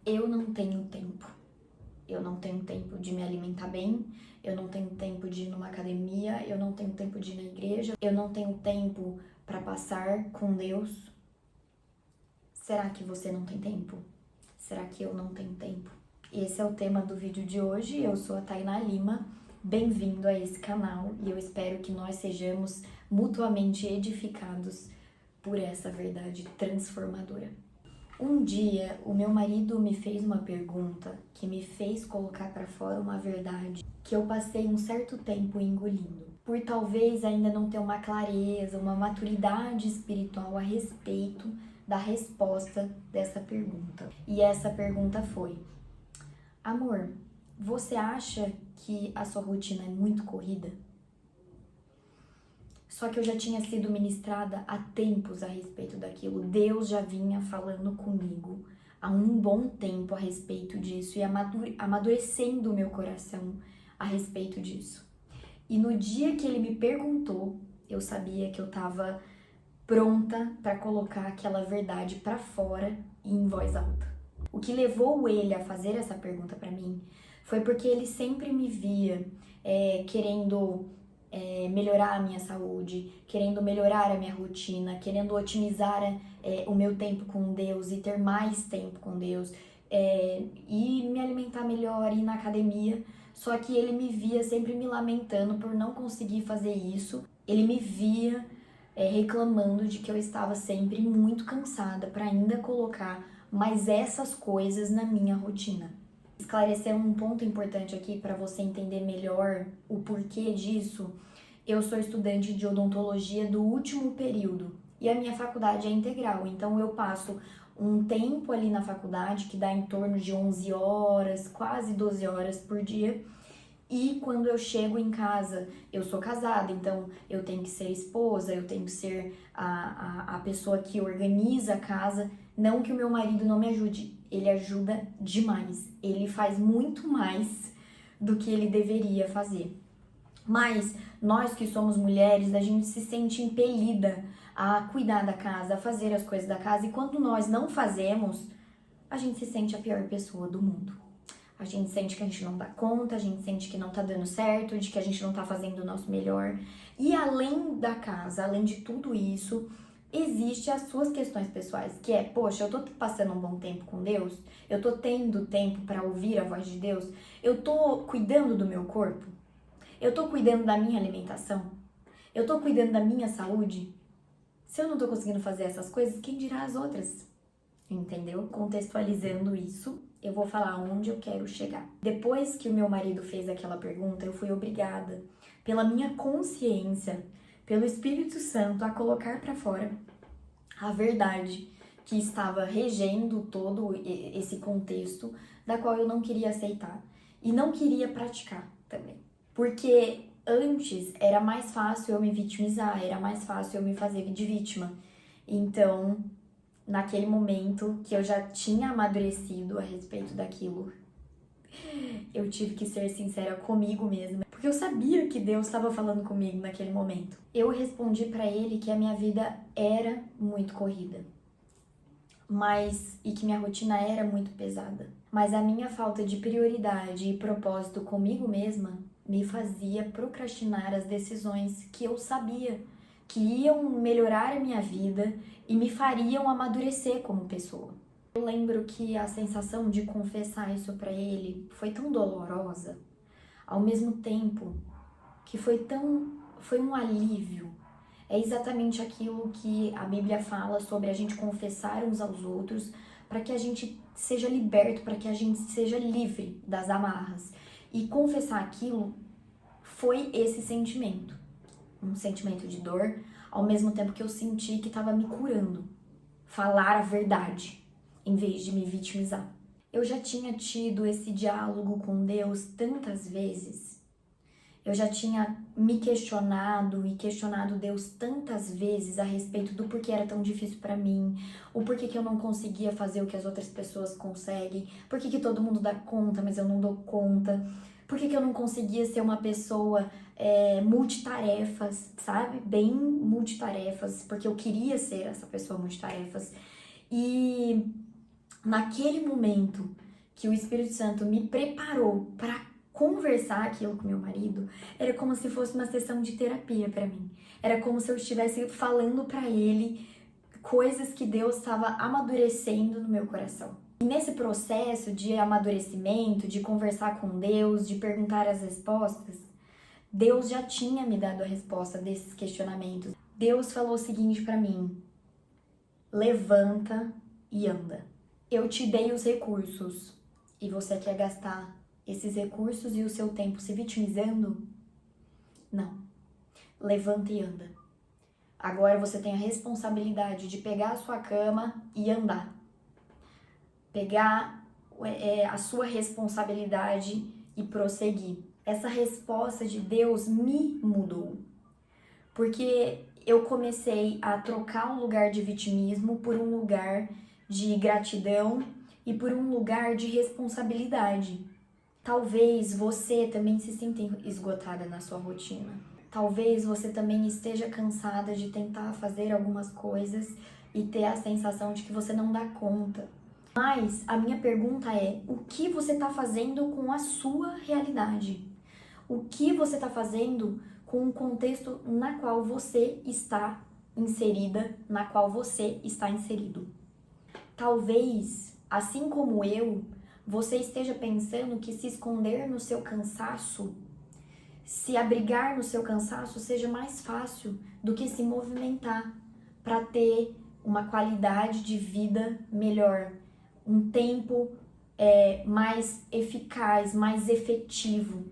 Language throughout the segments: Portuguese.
Eu não tenho tempo. Eu não tenho tempo de me alimentar bem, eu não tenho tempo de ir numa academia, eu não tenho tempo de ir na igreja, eu não tenho tempo para passar com Deus. Será que você não tem tempo? Será que eu não tenho tempo? Esse é o tema do vídeo de hoje. Eu sou a Tainá Lima. Bem-vindo a esse canal e eu espero que nós sejamos mutuamente edificados por essa verdade transformadora. Um dia, o meu marido me fez uma pergunta que me fez colocar para fora uma verdade que eu passei um certo tempo engolindo, por talvez ainda não ter uma clareza, uma maturidade espiritual a respeito da resposta dessa pergunta. E essa pergunta foi: amor, você acha que a sua rotina é muito corrida? Só que eu já tinha sido ministrada há tempos a respeito daquilo. Deus já vinha falando comigo há um bom tempo a respeito disso e amadurecendo o meu coração a respeito disso. E no dia que ele me perguntou, eu sabia que eu estava pronta para colocar aquela verdade para fora e em voz alta. O que levou ele a fazer essa pergunta para mim foi porque ele sempre me via querendo melhorar a minha saúde, querendo melhorar a minha rotina, querendo otimizar o meu tempo com Deus e ter mais tempo com Deus, e me alimentar melhor, ir na academia. Só que ele me via sempre me lamentando por não conseguir fazer isso. Ele me via reclamando de que eu estava sempre muito cansada para ainda colocar mais essas coisas na minha rotina. Esclarecer um ponto importante aqui para você entender melhor o porquê disso. Eu sou estudante de odontologia do último período e a minha faculdade é integral, então eu passo um tempo ali na faculdade que dá em torno de 11 horas, quase 12 horas por dia. E quando eu chego em casa, eu sou casada, então eu tenho que ser esposa, eu tenho que ser a pessoa que organiza a casa. Não que o meu marido não me ajude, ele ajuda demais. Ele faz muito mais do que ele deveria fazer. Mas nós que somos mulheres, a gente se sente impelida a cuidar da casa, a fazer as coisas da casa. E quando nós não fazemos, a gente se sente a pior pessoa do mundo. A gente sente que a gente não dá conta, a gente sente que não tá dando certo, de que a gente não tá fazendo o nosso melhor. E além da casa, além de tudo isso, existe as suas questões pessoais, que é, poxa, eu tô passando um bom tempo com Deus, eu tô tendo tempo para ouvir a voz de Deus, eu tô cuidando do meu corpo, eu tô cuidando da minha alimentação, eu tô cuidando da minha saúde. Se eu não tô conseguindo fazer essas coisas, quem dirá as outras? Entendeu? Contextualizando isso, eu vou falar onde eu quero chegar. Depois que o meu marido fez aquela pergunta, eu fui obrigada, pela minha consciência, pelo Espírito Santo, a colocar para fora a verdade que estava regendo todo esse contexto, da qual eu não queria aceitar e não queria praticar também. Porque antes era mais fácil eu me vitimizar, era mais fácil eu me fazer de vítima. Então, naquele momento que eu já tinha amadurecido a respeito daquilo, eu tive que ser sincera comigo mesma, porque eu sabia que Deus estava falando comigo naquele momento. Eu respondi para ele que a minha vida era muito corrida, e que minha rotina era muito pesada. Mas a minha falta de prioridade e propósito comigo mesma me fazia procrastinar as decisões que eu sabia que iam melhorar a minha vida e me fariam amadurecer como pessoa. Eu lembro que a sensação de confessar isso para ele foi tão dolorosa, ao mesmo tempo que foi um alívio. É exatamente aquilo que a Bíblia fala sobre a gente confessar uns aos outros para que a gente seja liberto, para que a gente seja livre das amarras. E confessar aquilo foi esse sentimento, um sentimento de dor, ao mesmo tempo que eu senti que estava me curando. Falar a verdade, em vez de me vitimizar. Eu já tinha tido esse diálogo com Deus tantas vezes. Eu já tinha me questionado e questionado Deus tantas vezes a respeito do porquê era tão difícil para mim, o porquê que eu não conseguia fazer o que as outras pessoas conseguem, porquê que todo mundo dá conta, mas eu não dou conta, porquê que eu não conseguia ser uma pessoa multitarefas, sabe? Bem multitarefas, porque eu queria ser essa pessoa multitarefas. E Naquele momento que o Espírito Santo me preparou para conversar aquilo com meu marido, era como se fosse uma sessão de terapia para mim. Era como se eu estivesse falando para ele coisas que Deus estava amadurecendo no meu coração. E nesse processo de amadurecimento, de conversar com Deus, de perguntar as respostas, Deus já tinha me dado a resposta desses questionamentos. Deus falou o seguinte para mim: levanta e anda. Eu te dei os recursos e você quer gastar esses recursos e o seu tempo se vitimizando? Não. Levanta e anda. Agora você tem a responsabilidade de pegar a sua cama e andar. Pegar a sua responsabilidade e prosseguir. Essa resposta de Deus me mudou. Porque eu comecei a trocar um lugar de vitimismo por um lugar de gratidão e por um lugar de responsabilidade. Talvez você também se sinta esgotada na sua rotina. Talvez você também esteja cansada de tentar fazer algumas coisas e ter a sensação de que você não dá conta. Mas a minha pergunta é: o que você está fazendo com a sua realidade? O que você está fazendo com o contexto na qual você está inserida, na qual você está inserido? Talvez, assim como eu, você esteja pensando que se esconder no seu cansaço, se abrigar no seu cansaço seja mais fácil do que se movimentar para ter uma qualidade de vida melhor, um tempo mais eficaz, mais efetivo.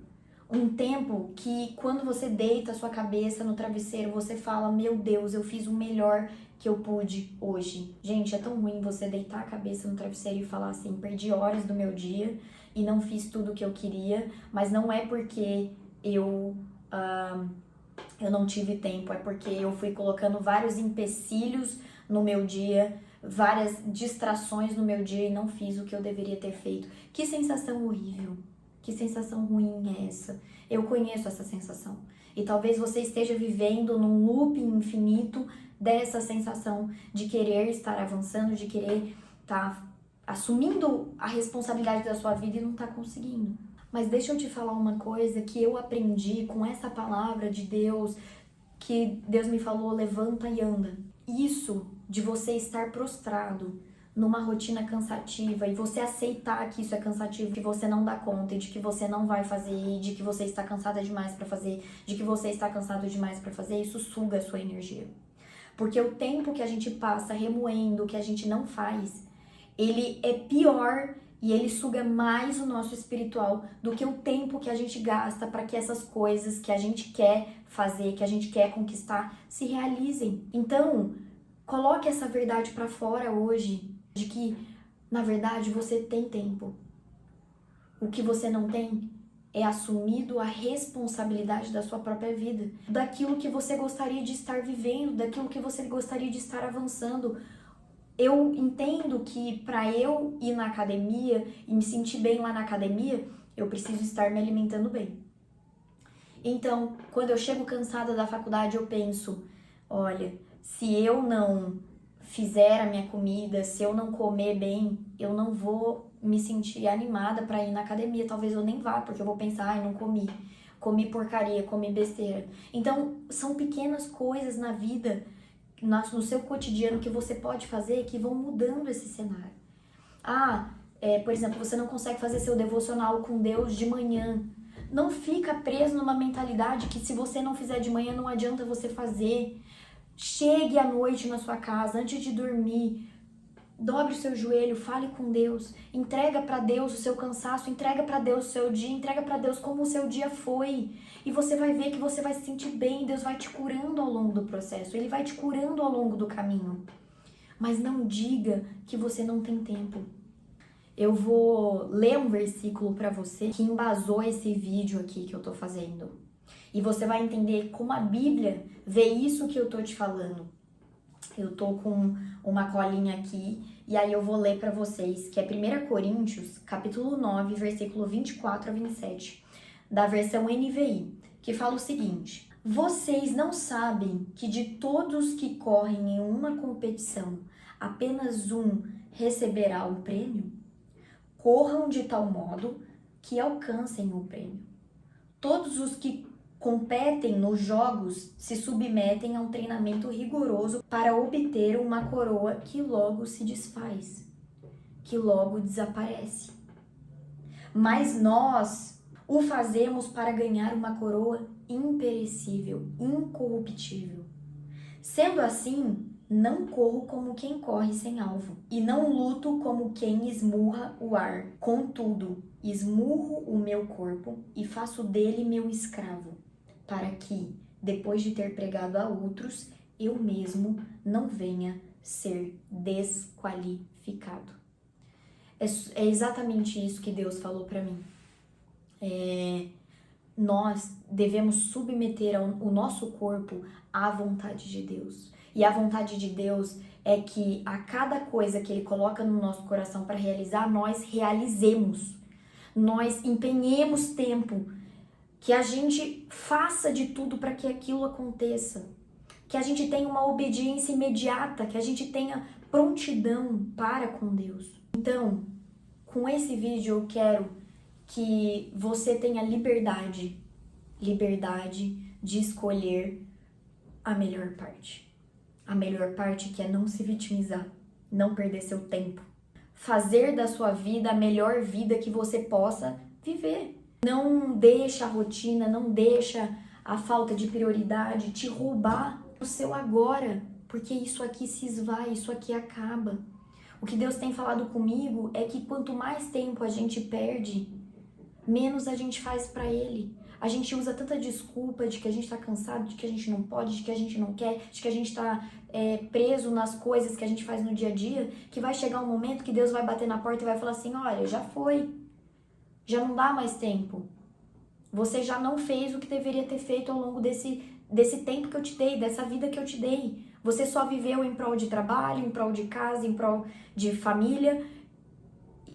Um tempo que quando você deita a sua cabeça no travesseiro, você fala: meu Deus, eu fiz o melhor que eu pude hoje. Gente, é tão ruim você deitar a cabeça no travesseiro e falar assim: perdi horas do meu dia e não fiz tudo o que eu queria, mas não é porque eu não tive tempo, é porque eu fui colocando vários empecilhos no meu dia, várias distrações no meu dia e não fiz o que eu deveria ter feito. Que sensação horrível. Que sensação ruim é essa? Eu conheço essa sensação. E talvez você esteja vivendo num looping infinito dessa sensação de querer estar avançando, de querer estar assumindo a responsabilidade da sua vida e não tá conseguindo. Mas deixa eu te falar uma coisa que eu aprendi com essa palavra de Deus, que Deus me falou: levanta e anda. Isso de você estar prostrado numa rotina cansativa e você aceitar que isso é cansativo, que você não dá conta e de que você não vai fazer, e de que você está cansada demais para fazer, de que você está cansado demais para fazer, isso suga a sua energia. Porque o tempo que a gente passa remoendo o que a gente não faz, ele é pior e ele suga mais o nosso espiritual do que o tempo que a gente gasta para que essas coisas que a gente quer fazer, que a gente quer conquistar, se realizem. Então, coloque essa verdade para fora hoje, de que, na verdade, você tem tempo. O que você não tem é assumido a responsabilidade da sua própria vida, daquilo que você gostaria de estar vivendo, daquilo que você gostaria de estar avançando. Eu entendo que para eu ir na academia e me sentir bem lá na academia, eu preciso estar me alimentando bem. Então, quando eu chego cansada da faculdade, eu penso: olha, se eu não fizer a minha comida, se eu não comer bem, eu não vou me sentir animada para ir na academia. Talvez eu nem vá, porque eu vou pensar: ai, não comi. Comi porcaria, comi besteira. Então, são pequenas coisas na vida, no seu cotidiano, que você pode fazer que vão mudando esse cenário. Por exemplo, você não consegue fazer seu devocional com Deus de manhã. Não fica preso numa mentalidade que se você não fizer de manhã não adianta você fazer. Chegue à noite na sua casa, antes de dormir, dobre o seu joelho, fale com Deus, entrega para Deus o seu cansaço, entrega para Deus o seu dia, entrega para Deus como o seu dia foi. E você vai ver que você vai se sentir bem, Deus vai te curando ao longo do processo, Ele vai te curando ao longo do caminho. Mas não diga que você não tem tempo. Eu vou ler um versículo para você que embasou esse vídeo aqui que eu tô fazendo. E você vai entender como a Bíblia vê isso que eu tô te falando. Eu tô com uma colinha aqui e aí eu vou ler para vocês, que é 1 Coríntios, capítulo 9, versículo 24 a 27, da versão NVI, que fala o seguinte: vocês não sabem que de todos que correm em uma competição, apenas um receberá o prêmio? Corram de tal modo que alcancem o prêmio. Todos os que competem nos jogos se submetem a um treinamento rigoroso para obter uma coroa que logo se desfaz, que logo desaparece. Mas nós o fazemos para ganhar uma coroa imperecível, incorruptível. Sendo assim, não corro como quem corre sem alvo, e não luto como quem esmurra o ar. Contudo, esmurro o meu corpo e faço dele meu escravo, para que, depois de ter pregado a outros, eu mesmo não venha ser desqualificado. É exatamente isso que Deus falou para mim. Nós devemos submeter o nosso corpo à vontade de Deus. E a vontade de Deus é que a cada coisa que Ele coloca no nosso coração para realizar, nós realizemos. Nós empenhemos tempo, que a gente faça de tudo para que aquilo aconteça. Que a gente tenha uma obediência imediata, que a gente tenha prontidão para com Deus. Então, com esse vídeo eu quero que você tenha liberdade de escolher a melhor parte. A melhor parte que é não se vitimizar, não perder seu tempo. Fazer da sua vida a melhor vida que você possa viver. Não deixa a rotina, não deixa a falta de prioridade te roubar o seu agora, porque isso aqui se esvai, isso aqui acaba. O que Deus tem falado comigo é que quanto mais tempo a gente perde, menos a gente faz pra Ele. A gente usa tanta desculpa de que a gente tá cansado, de que a gente não pode, de que a gente não quer, de que a gente tá preso nas coisas que a gente faz no dia a dia, que vai chegar um momento que Deus vai bater na porta e vai falar assim, olha, já foi, já não dá mais tempo. Você já não fez o que deveria ter feito ao longo desse tempo que eu te dei, dessa vida que eu te dei. Você só viveu em prol de trabalho, em prol de casa, em prol de família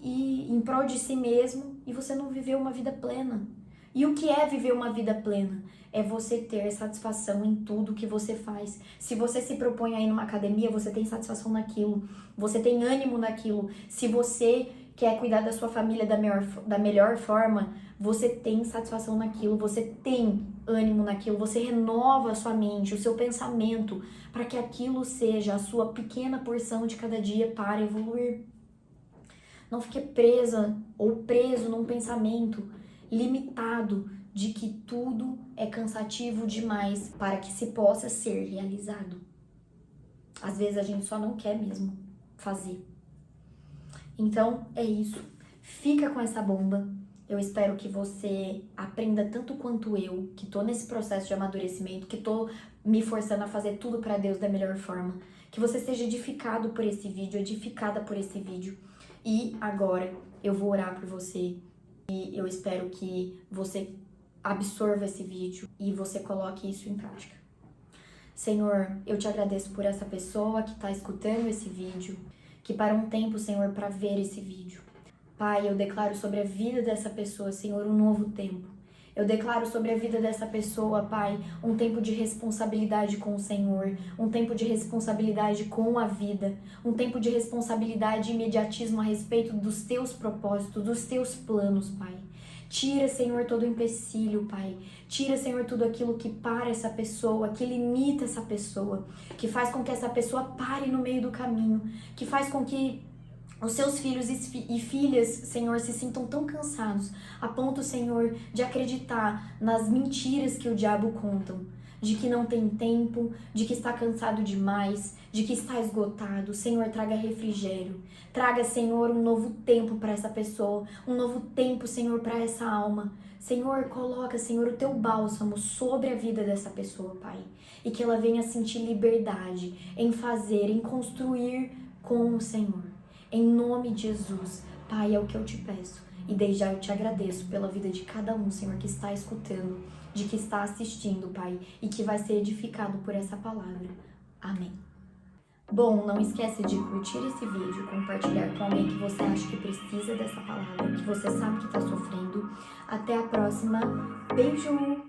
e em prol de si mesmo, e você não viveu uma vida plena. E o que é viver uma vida plena? É você ter satisfação em tudo que você faz. Se você se propõe a ir numa academia, você tem satisfação naquilo. Você tem ânimo naquilo. Se você quer cuidar da sua família da melhor forma, você tem satisfação naquilo. Você tem ânimo naquilo. Você renova a sua mente, o seu pensamento, para que aquilo seja a sua pequena porção de cada dia para evoluir. Não fique presa ou preso num pensamento limitado de que tudo é cansativo demais para que se possa ser realizado. Às vezes a gente só não quer mesmo fazer. Então é isso. Fica com essa bomba. Eu espero que você aprenda tanto quanto eu, que tô nesse processo de amadurecimento, que tô me forçando a fazer tudo para Deus da melhor forma. Que você seja edificado por esse vídeo, edificada por esse vídeo. E agora eu vou orar por você. E eu espero que você absorva esse vídeo e você coloque isso em prática. Senhor, eu te agradeço por essa pessoa que está escutando esse vídeo, que parou um tempo, Senhor, para ver esse vídeo. Pai, eu declaro sobre a vida dessa pessoa, Senhor, um novo tempo. Eu declaro sobre a vida dessa pessoa, Pai, um tempo de responsabilidade com o Senhor, um tempo de responsabilidade com a vida, um tempo de responsabilidade e imediatismo a respeito dos teus propósitos, dos teus planos, Pai. Tira, Senhor, todo o empecilho, Pai. Tira, Senhor, tudo aquilo que para essa pessoa, que limita essa pessoa, que faz com que essa pessoa pare no meio do caminho, que faz com que os seus filhos e filhas, Senhor, se sintam tão cansados a ponto, Senhor, de acreditar nas mentiras que o diabo contam, de que não tem tempo, de que está cansado demais, de que está esgotado. Senhor, traga refrigério. Traga, Senhor, um novo tempo para essa pessoa, um novo tempo, Senhor, para essa alma. Senhor, coloca, Senhor, o teu bálsamo sobre a vida dessa pessoa, Pai, e que ela venha sentir liberdade em fazer, em construir com o Senhor. Em nome de Jesus, Pai, é o que eu te peço. E desde já eu te agradeço pela vida de cada um, Senhor, que está escutando, de que está assistindo, Pai, e que vai ser edificado por essa palavra. Amém. Bom, não esquece de curtir esse vídeo, compartilhar com alguém que você acha que precisa dessa palavra, que você sabe que está sofrendo. Até a próxima. Beijo!